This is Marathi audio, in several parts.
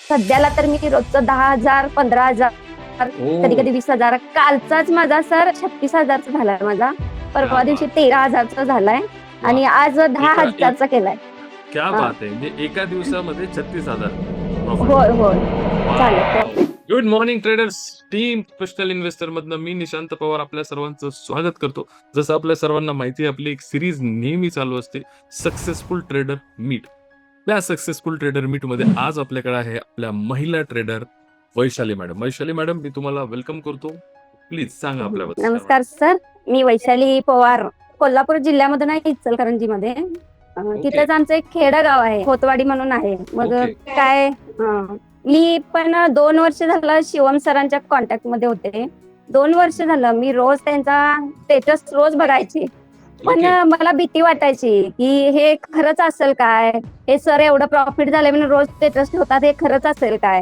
सध्याला तर मी रोजचं 10,000 15,000 कधी ओ कधी 20,000. कालचाच माझा सर 36,000चा झालाय माझा. क्या परवा दिवशी बात 13,000चा झालाय वा आणि आज एका एक 10,000चा केलाय. क्या हा. बात आहे म्हणजे एका दिवसामध्ये 36,000 प्रॉफिट. होय होय झालं wow profit. Good morning traders team professional investor मधनं मी निशांत पवार आपल्या सर्वांचं स्वागत करतो. जसं आपल्या सर्वांना माहिती आहे आपली एक सिरीज नेहमी चालू असते सक्सेसफुल ट्रेडर मीट. त्या सक्सेसफुल ट्रेडर मीट मध्ये आज आपल्याकडे आहे आपल्या महिला trader Vaishali madam. Vaishali madam मी तुम्हाला वेलकम करतो. प्लीज सांगा आपल्याबद्दल काय नमस्कार सर, मी वैशाली पवार, कोल्हापूर जिल्ह्यामधून आहे, इचलकरंजीमध्ये. ओके तिथंच आमचं एक खेडगाव आहे, खोतवाडी म्हणून आहे. मग ओके काय, मी पण 2 वर्ष झालं शिवम सरांच्या कॉन्टॅक्ट मध्ये होते. 2 वर्ष झालं मी रोज त्यांचा स्टेटस रोज बघायची. पण ओके मला भीती वाटायची की हे खरंच असेल काय, हे सर एवढं प्रॉफिट झालंय म्हणून रोज स्टेटस ठेवतात, हे खरंच असेल काय.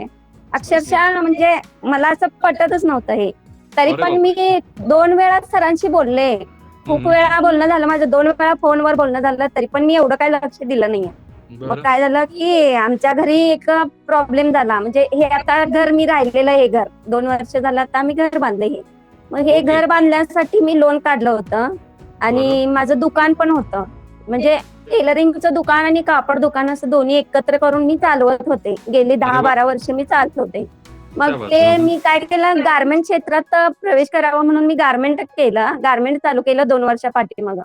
अक्षरशः म्हणजे मला असं पटतच नव्हतं हे. तरी अरे पण बापरे मी 2 वेळा सरांशी बोलले, खूप हम्म, वेळा बोलणं झालं माझं, 2 वेळा फोनवर बोलणं झालं, तरी पण मी एवढं काही लक्ष दिलं नाहीये. मग बरं काय झालं की आमच्या घरी एक प्रॉब्लेम झाला. म्हणजे हे आता घर मी राहिलेलं, हे घर 2 वर्ष झालं आता मी घर बांधलं हे. मग हे ओके घर बांधण्यासाठी मी लोन काढलं होतं बरं आणि माझं दुकान पण होतं. म्हणजे टेलरिंगचं दुकान आणि कापड दुकान असं दोन्ही एकत्र करून मी चालवत होते. गेली अरे वा 10-12 वर्ष मी चालत होते. मग क्या बात ते आहे. मी काय केलं, गारमेंट क्षेत्रात प्रवेश करावा म्हणून मी गारमेंट केलं, गारमेंट चालू केलं 2 वर्षा पाठीमागं.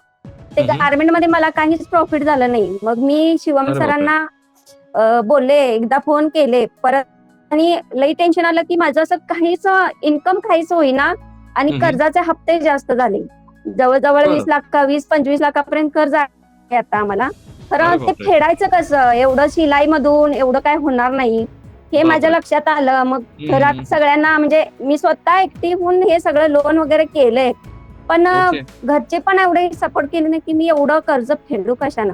ते हम्म, गारमेंट मध्ये मला काहीच प्रॉफिट झालं नाही. मग मी शिवम अरे बापरे सरांना बोलले, एकदा फोन केले परत, आणि लई टेन्शन आलं की माझं असं काहीच इन्कम काहीच होईना आणि हम्म, कर्जाचे हप्ते जास्त झाले. जवळजवळ बरं 20 लाख 20-25 लाखापर्यंत कर्ज आहे आता आम्हाला. अरे खरं ते बापरे फेडायचं कसं, एवढं शिलाई मधून एवढं काय होणार नाही हे माझ्या बापरे लक्षात आलं. मग घरात हम्म, सगळ्यांना, म्हणजे मी स्वतः एकटी होऊन हे सगळं लोन वगैरे केलंय, पण ओके घरचे पण एवढे सपोर्ट केले नाही की मी एवढं कर्ज फेडू कशानं.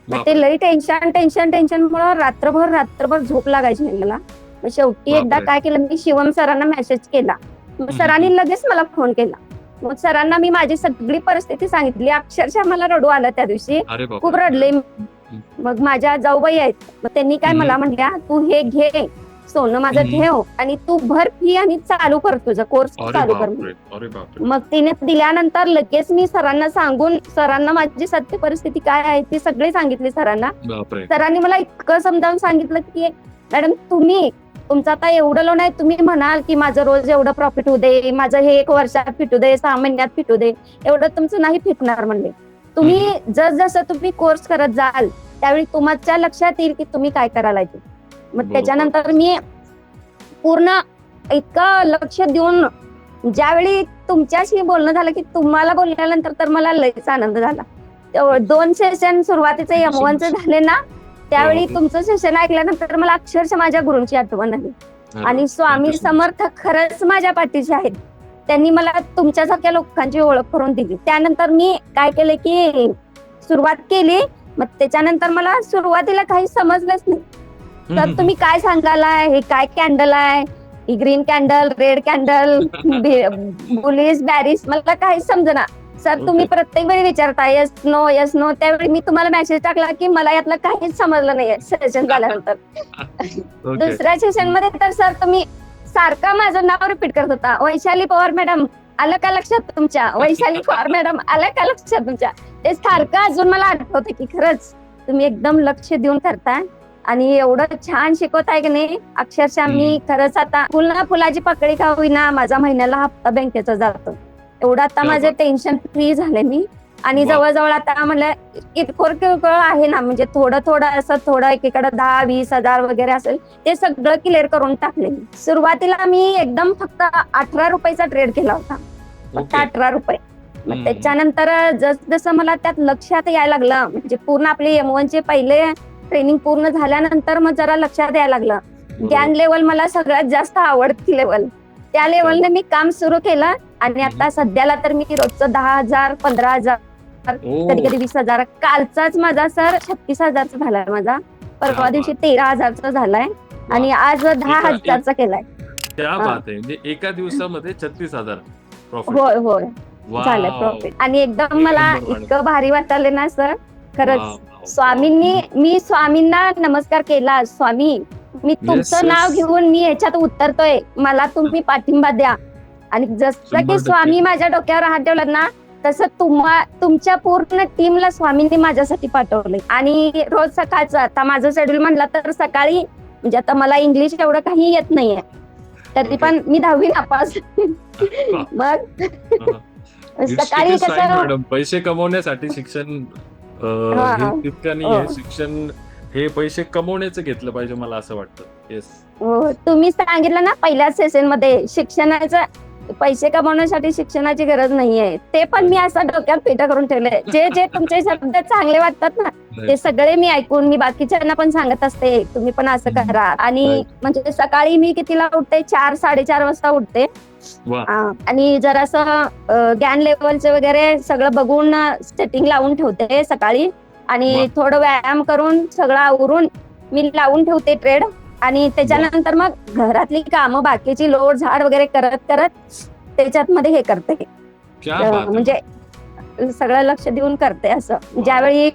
मग ते बापरे लई टेन्शन मुळे रात्रभर झोप लागायची नाही मला. मग शेवटी एकदा बापरे काय केलं, मी शिवम सरांना मेसेज केला. मग हम्म, सरांनी लगेच मला फोन केला. मग सरांना मी माझी सगळी परिस्थिती सांगितली. अक्षरशः मला रडू आलं त्या दिवशी, अरे खूप बापरे रडले. हम्म, मग माझ्या जाऊबाई आहेत, मग त्यांनी काय हम्म, मला म्हणल्या, तू हे घे सोनं माझं हम्म. ठेव आणि तू भर फी आणि चालू कर, तुझं कोर्स अरे चालू कर. बापरे अरे बापरे मग तिने दिल्यानंतर लगेच मी सरांना सांगून, सरांना माझी सत्य परिस्थिती काय आहे ती सगळी सांगितली सरांना. बापरे सरांनी मला इतकं समजावून सांगितलं की मॅडम, तुमचं आता एवढं लोन आहे, तुम्ही म्हणाल की माझं रोज एवढं प्रॉफिट होऊ दे, माझं हे 1 वर्षात फिटू दे, 6 महिन्यात फिटू दे, एवढं तुमचं नाही फिटणार म्हणले. तुम्ही हम्म, जसं तुम्ही कोर्स करत जाल त्यावेळी तुमच्या लक्षात येईल की तुम्ही काय करायला. मग बरोबर त्याच्यानंतर मी पूर्ण इतकं लक्ष देऊन, ज्यावेळी तुमच्याशी बोलणं झालं की तुम्हाला बोलल्यानंतर तर मला लयच आनंद झाला. 2 सेशन सुरुवातीचे थँक्यू सो M1 मच झाले ना, त्यावेळी हो तुमचं सेशन ऐकल्यानंतर मला अक्षरशः माझ्या गुरूंची आठवण आली. अरे आणि स्वामी थँक्यू सो मच समर्थ खरंच माझ्या पाठीशी आहेत. त्यांनी मला तुमच्यासारख्या लोकांची ओळख करून दिली. त्यानंतर मी काय केलं की सुरुवात केली. मग त्याच्यानंतर मला सुरुवातीला काही समजलंच नाही. तर तुम्ही काय सांगालाय, हे काय कॅन्डल आहे, ही green candle, red candle, bullish bearish, मला काही समजना. सर तुम्ही ओके प्रत्येक वेळी विचारता येस नो येस नो, त्यावेळी मी तुम्हाला मेसेज टाकला की मला यातलं काहीच समजलं नाहीये सेशन झाल्यानंतर. ओके दुसऱ्या सेशन मध्ये तर सर तुम्ही सारखं माझं नाव रिपीट करत होता, वैशाली पवार मॅडम आलं का लक्षात तुमच्या, वैशाली पवार मॅडम आलं का लक्षात तुमच्या. ते सारखं अजून मला आठवतं की खरंच तुम्ही एकदम लक्ष देऊन करताय आणि एवढं छान शिकवताय की नाही. अक्षरशः मी खरंच आता फुलाची पकडी का होईना माझा महिन्याला हप्ता बँकेचा जातो. एवढं आता क्या माझे बात टेन्शन फ्री झाले मी. आणि वा जवळजवळ आता म्हणलं किरकोळ आहे ना, म्हणजे थोडं असं थोडं एकीकडे 10-20 हजार वगैरे असेल, ते सगळं क्लिअर करून टाकले. सुरुवातीला मी एकदम फक्त 18 रुपयाचा ट्रेड केला होता, फक्त ओके 18 रुपये. मग हम्म, त्याच्यानंतर जसं मला त्यात लक्षात यायला लागलं, म्हणजे पूर्ण आपले M1 चे पहिले ट्रेनिंग पूर्ण झाल्यानंतर मग जरा लक्षात यायला लागलं. ज्ञान बरोबर लेवल मला सगळ्यात जास्त आवडती लेवल, त्या क्या लेवलने बात मी काम सुरू केलं. आणि हम्म, आता सध्याला तर मी रोजचं 10,000 15,000 कधी ओ कधी 20,000. कालचाच माझा सर 36,000चा झालाय माझा. क्या परवा दिवशी बात 13,000चा झालाय वा आणि आज एका एक 10,000चा केलाय. क्या हा. बात आहे म्हणजे एका दिवसामध्ये 36,000 प्रॉफिट होय होय झालंय वाव प्रॉफिट. आणि एकदम एक मला नंबर मॅडम इतकं भारी वाटलं ना सर, खरंच. वाव वाव वाव मी स्वामींना नमस्कार केला, स्वामी मी Yes, तुमचं नाव yes. घेऊन मी ह्याच्यात उतरतोय, मला तुम्ही पाठिंबा द्या. आणि जसं 100% की स्वामी माझ्या डोक्यावर हात ठेवलात ना, तसं तुमच्या पूर्ण टीमला स्वामींनी माझ्यासाठी पाठवलंय. आणि रोज सकाळचं आता माझं शेड्यूल म्हणलं तर सकाळी, म्हणजे आता मला इंग्लिश एवढं काही येत नाहीये, तरी Okay. पण मी 10वी नापास. मग सकाळी कसं मॅडम, पैसे कमवण्यासाठी शिक्षण हा. हे तितकं नाही आहे. शिक्षण हे पैसे कमवण्याचं घेतलं पाहिजे, मला असं वाटतं. येस. हो, तुम्ही सांगितलं ना पहिल्या सेशन मध्ये, शिक्षणाचं पैसे कमवण्यासाठी शिक्षणाची गरज नाहीये. ते पण मी असं डोक्यात फिट करून ठेवलंय. जे जे तुमचे शब्द चांगले वाटतात ना, ते सगळे मी ऐकून मी बाकीच्यांना पण सांगत असते, तुम्ही पण असं करा. आणि म्हणजे सकाळी मी कितीला उठते, 4-4:30 वाजता उठते. वा. आणि जरासं ज्ञान लेवलचे वगैरे सगळं बघून सेटिंग लावून ठेवते सकाळी. आणि वा. थोडं व्यायाम करून सगळं आवरून मी लावून ठेवते ट्रेड. आणि त्याच्यानंतर मग घरातली कामं बाकीची लोड झाड वगैरे करत करत त्याच्यात मध्ये हे करते. क्या बात आहे. म्हणजे सगळं लक्ष देऊन करते असं. ज्यावेळी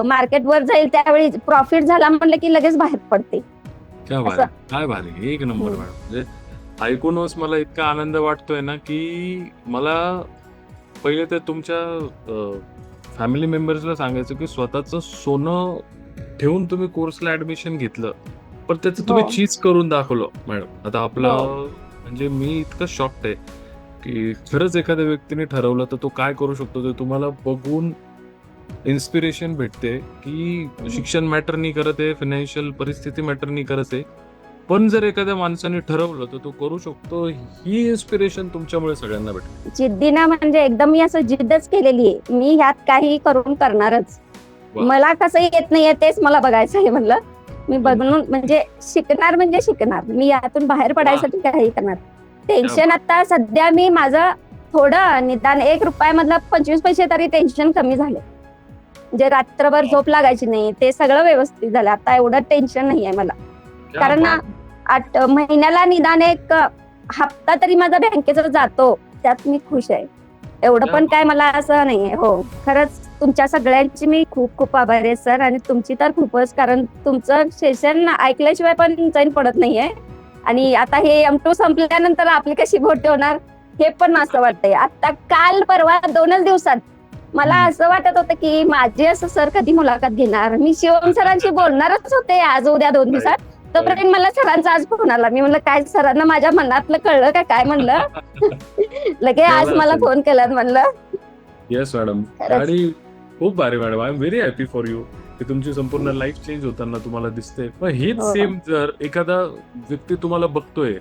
मार्केटवर जाईल त्यावेळी प्रॉफिट झाला म्हणलं की लगेच बाहेर पडते. क्या भारी, काय भारी, एक नंबर मॅडम. म्हणजे ऐकूनच मला इतका आनंद वाटतोय ना, की मला पहिले तर तुमच्या फॅमिली मेंबर्सला सांगायचं की स्वतःचं सोनं ठेवून तुम्ही कोर्सला ऍडमिशन घेतलं, पण त्याचं तुम्ही हो. चीज करून दाखवलं मॅडम. आता आपलं हो. म्हणजे मी इतकं शॉक्ड आहे की खरंच एखाद्या व्यक्तीने ठरवलं तर तो काय करू शकतो ते तुम्हाला बघून इन्स्पिरेशन भेटते की शिक्षण मॅटर नाही करत आहे, फायनान्शियल परिस्थिती मॅटर नाही करत आहे, पण जर एखाद्या माणसाने ठरवलं तर तो करू शकतो. ही इन्स्पिरेशन तुमच्यामुळे सगळ्यांना भेटते. जिद्दीना म्हणजे एकदम मी असं जिद्दच केलेली आहे, मी ह्यात काही करून करणारच. वा. मला कसं येत नाहीये तेच मला बघायचं आहे म्हणलं. मी बनवून म्हणजे शिकणार. मी यातून बाहेर पडायसाठी काही करणार. टेन्शन आता सध्या मी माझं थोडं निदान ₹1 मधलं 25 पैसे तरी टेन्शन कमी झाले. म्हणजे रात्रभर झोप लागायची नाही, ते सगळं व्यवस्थित झालं. आता एवढं टेन्शन नाही आहे मला. क्या कारण बात. 8 महिन्याला निदान एक हप्ता तरी माझा बँकेचा जातो, त्यात मी खुश आहे. एवढं पण काय मला असं नाहीये. हो, खरंच तुमच्या सगळ्यांची मी खूप खूप आभारी आहे सर. आणि तुमची तर खूपच, कारण तुमचं सेशन ऐकल्याशिवाय पण चैन पडत नाहीये. आणि आता हे M2 संपल्यानंतर आपली कशी भेट होणार हे पण असं वाटतंय. आता काल परवा 2च दिवसात मला असं वाटत होतं की माझी असं सर कधी मुलाखत घेणार. मी शिवम सरांशी बोलणारच होते आज उद्या 2 दिवसात. तोपर्यंत मला सरांचा आज फोन आला. मी म्हणलं काय सरांना माझ्या मनातलं कळलं का काय म्हणलं. लगे आज मला फोन केला म्हणलं. येस मॅडम, आणि खूप भारी madam. I am very happy for you की तुमची संपूर्ण लाईफ चेंज होताना तुम्हाला दिसते. पण हेच हो. सेम जर एखादा व्यक्ती तुम्हाला बघतोय,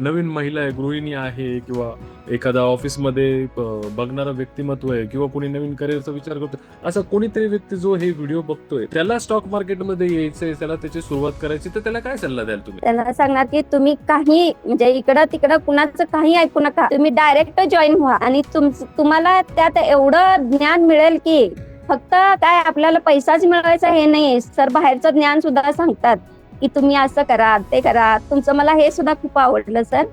नवीन महिला आहे, गृहिणी आहे, किंवा एखादा ऑफिसमध्ये बघणारा व्यक्तिमत्व आहे, किंवा कोणी नवीन करिअरचा विचार करतोय, असा कोणीतरी व्यक्ती जो हे व्हिडिओ बघतोय, त्याला स्टॉक मार्केटमध्ये यायचंय, त्याला त्याची सुरुवात करायची, तर त्याला काय सल्ला द्याल तुम्ही? त्यांना सांगणार की तुम्ही काही म्हणजे इकडं तिकडं कुणाचं काही ऐकू नका. तुम्ही डायरेक्ट जॉईन व्हा. आणि तुम्हाला त्यात एवढं ज्ञान मिळेल की फक्त काय आपल्याला पैसाच मिळवायचा हे नाही, सर बाहेरचं ज्ञान सुद्धा सांगतात की तुम्ही असं करा, ते करा. तुमचं मला हे सुद्धा खूप आवडलं सर,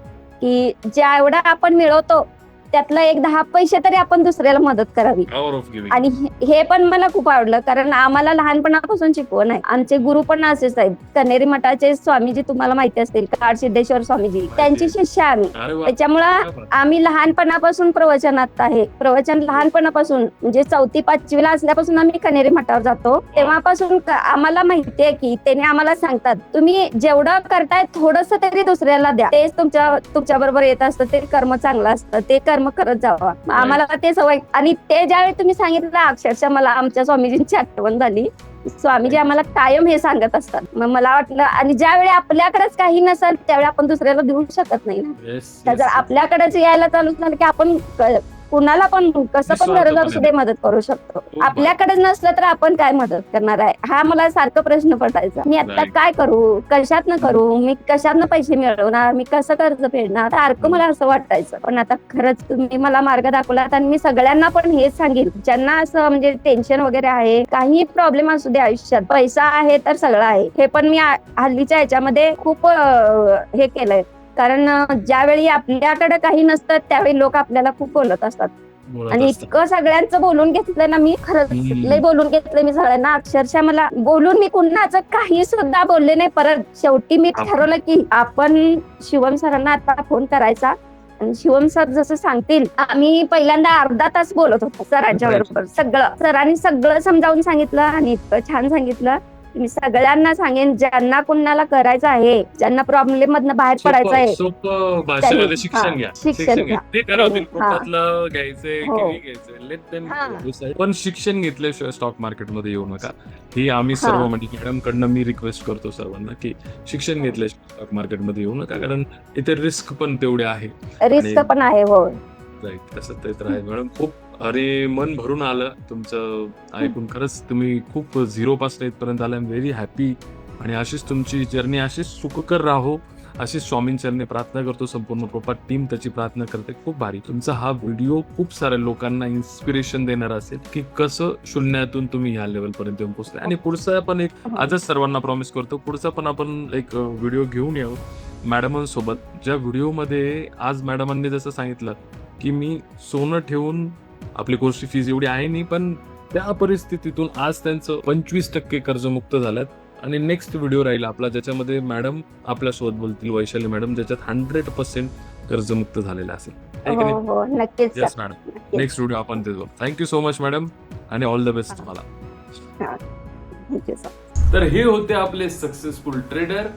की ज्या एवढा आपण मिळवतो त्यातलं एक 10 पैसे तरी आपण दुसऱ्याला मदत करावी. Power of giving. आणि हे पण मला खूप आवडलं, कारण आम्हाला लहानपणापासून शिकवण आहे. आमचे गुरु पण असेच आहेत. कन्हेरी मठाचे स्वामीजी तुम्हाला माहिती असतील, सिद्धेश्वर स्वामीजी, त्यांची शिष्य आम्ही. अरे वा. त्याच्यामुळं आम्ही लहानपणापासून प्रवचनात आहे. प्रवचन लहानपणापासून म्हणजे 4वी-5वीला असल्यापासून आम्ही कन्हेरी मठावर जातो. तेव्हापासून आम्हाला माहिती आहे की त्याने आम्हाला सांगतात तुम्ही जेवढं करताय थोडस तरी दुसऱ्याला द्या, तेच तुमच्या बरोबर येत असतं. ते कर्म चांगलं असतं, ते कर्म करत जावा. आम्हाला ते सवय. आणि ते ज्यावेळी तुम्ही सांगितलं अक्षरशः मला आमच्या स्वामीजींची आठवण झाली. स्वामीजी आम्हाला कायम हे सांगत असतात. मग मला वाटलं, आणि ज्यावेळी आपल्याकडेच काही नसेल त्यावेळी आपण दुसऱ्याला देऊ शकत नाही ना. जर आपल्याकडेच यायला चालू झालं की आपण कुणाला पण कसं पण गरज असू दे मदत करू शकतो. आपल्याकडेच नसलं तर आपण काय मदत करणार आहे, हा मला सारखा प्रश्न पडायचा. मी आता काय करू, कशातनं करू, मी कशातनं पैसे मिळवणार, मी कसं कर्ज फेडणार, सारखं मला असं वाटायचं. पण आता खरंच तुम्ही मला मार्ग दाखवलात. आणि मी सगळ्यांना पण हेच सांगेल, ज्यांना असं म्हणजे टेन्शन वगैरे आहे, काही प्रॉब्लेम असू दे आयुष्यात, पैसा आहे तर सगळं आहे. हे पण मी हल्लीच्या ह्याच्यामध्ये खूप हे केलंय. कारण ज्यावेळी आपल्याकडे काही नसतं त्यावेळी लोक आपल्याला खूप बोलत असतात. बोलत आणि असतात. इतकं सगळ्यांचं बोलून घेतलं ना मी, खरंच हम्म. लय बोलून घेतलं मी सगळ्यांना. अक्षरशः मला बोलून मी कुणाचं काही सुद्धा बोलले नाही. परत शेवटी मी ठरवलं की आपण शिवम सरांना आता फोन करायचा आणि शिवम सर जसं सांगतील. आम्ही पहिल्यांदा अर्धा तास बोलत होतो सरांच्या बरोबर. सगळं सरांनी सगळं समजावून सांगितलं आणि इतकं छान सांगितलं. मी सगळ्यांना सांगेन, ज्यांना कुणाला करायचं आहे, ज्यांना प्रॉब्लेम मधनं बाहेर पडायचं आहे, सोपं भाषेमध्ये त्यांनी- शिक्षण हा, घ्या. शिक्षण घ्या. ते ठरवतील हा. पोटातलं घ्यायचंय की हो. नाही घ्यायचंय. लेट देम हा. डिसाइड. पण शिक्षण घेतल्याशिवाय स्टॉक मार्केटमध्ये येऊ नका. ही आम्ही हा. सर्व म्हणजे मॅडम कडनं मी रिक्वेस्ट करतो सर्वांना की शिक्षण घेतल्याशिवाय स्टॉक मार्केटमध्ये येऊ नका, कारण इथे रिस्क पण तेवढे आहे. रिस्क आणि- पण आहे. हो, राईट, तसं ते तर आहे मॅडम. खूप अरे मन भरून आलं तुमचं ऐकून. खरंच तुम्ही खूप 0 पासून इथपर्यंत आला. I am very happy. आणि अशीच तुमची जर्नी अशीच सुखकर राहो, अशीच स्वामींचरणी प्रार्थना करतो. संपूर्ण प्रोपर टीम त्याची प्रार्थना करते. खूप भारी तुमचा हा व्हिडिओ खूप साऱ्या लोकांना इन्स्पिरेशन देणार असेल की कसं शून्यातून तुम्ही ह्या लेवल पर्यंत येऊन पोहोचले. आणि पुढचा पण एक आजच सर्वांना प्रॉमिस करतो, पुढचा पण आपण एक व्हिडिओ घेऊन येऊ मॅडमांसोबत. ज्या व्हिडिओमध्ये आज मॅडमांनी जसं सांगितलं की मी सोनं ठेवून, आपली कोर्सची फीज एवढी आहे नाही, पण त्या परिस्थितीतून आज त्यांचं 25% कर्जमुक्त झाल्यात. आणि नेक्स्ट व्हिडिओ राहील आपला ज्याच्यामध्ये मॅडम आपल्यासोबत बोलतील, वैशाली मॅडम, ज्याच्यात 100% कर्जमुक्त झालेला असेल. आहे की हो, नाही? हो, नक्कीच येस सर, मॅडम. नक्कीच. नेक्स्ट व्हिडिओ आपण देतो. थँक्यू सो मच मॅडम आणि ऑल द बेस्ट तुम्हाला. Thank you sir. तर हे होते आपले सक्सेसफुल ट्रेडर,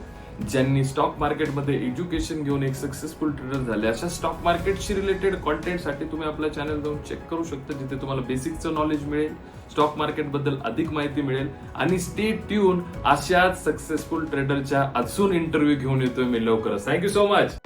ज्यांनी स्टॉक मार्केटमध्ये एज्युकेशन घेऊन एक सक्सेसफुल ट्रेडर झाले. अशा स्टॉक मार्केटशी रिलेटेड कॉन्टेंटसाठी तुम्ही आपल्या चॅनल जाऊन चेक करू शकता, जिथे तुम्हाला बेसिकचं नॉलेज मिळेल, स्टॉक मार्केट बद्दल अधिक माहिती मिळेल. आणि स्टे ट्यून, अशाच सक्सेसफुल ट्रेडरच्या अजून इंटरव्ह्यू घेऊन येतोय मी लवकरच. Thank you so much.